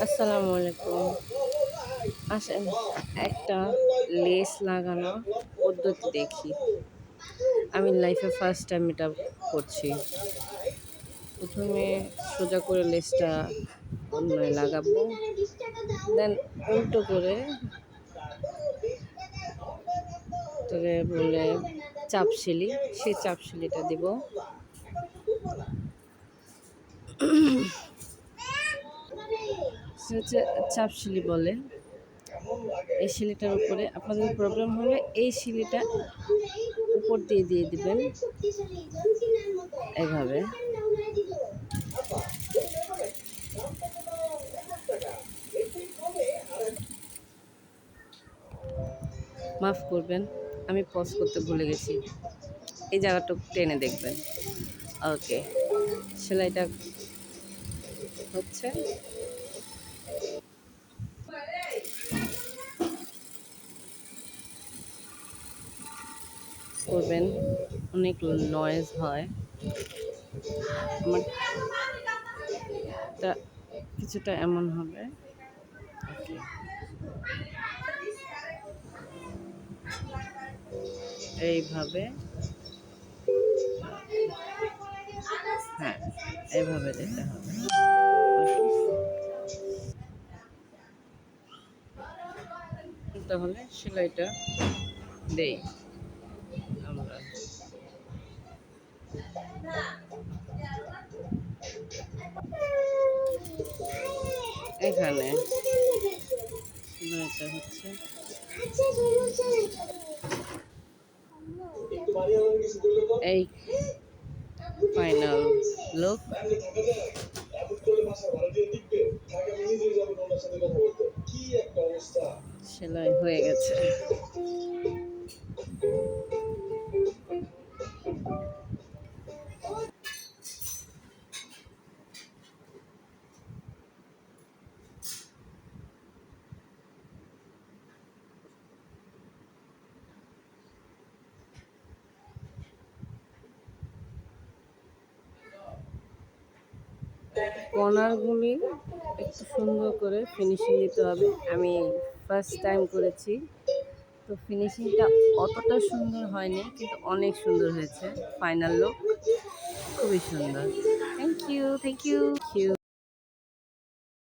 আসসালামু আলাইকুম। আসেন একটা লেস লাগানোর পদ্ধতি দেখি। আমি লাইফে ফার্স্ট টাইম এটা করছি। প্রথমে সোজা করে লেসটা অন্যায় লাগাবো। দেন উল্টো করে তোরে বলে চাপসিলি, সেই চাপসিলিটা দিব। সে হচ্ছে চাপসিলি বলে। এই শিলিটার উপরে আপনাদের প্রবলেম হলে এই শিলিটা উপর দিয়ে দিয়ে দিবেন এইভাবে। মাফ করবেন, আমি পজ করতে ভুলে গেছি। এই জায়গাটুকু টেনে দেখবেন। ওকে, সেলাইটা হচ্ছে করবেন, অনেক নয়েজ হয়। আমারটা কিছুটা এমন হবে। ওকে, এইভাবে, হ্যাঁ, এইভাবে দিতে হবে। তাহলে সেলাইটা দেই আমরা। এখানে সেলাইটা হচ্ছে এই ফাইনাল লুক। সেলাই হয়ে গেছে। কর্নারগুলি একটু সুন্দর করে ফিনিশিং দিতে হবে। আমি ফার্স্ট টাইম করেছি, তো ফিনিশিংটা অতটা সুন্দর হয়নি, কিন্তু অনেক সুন্দর হয়েছে। ফাইনাল লুক খুবই সুন্দর। Thank you, thank you, thank you.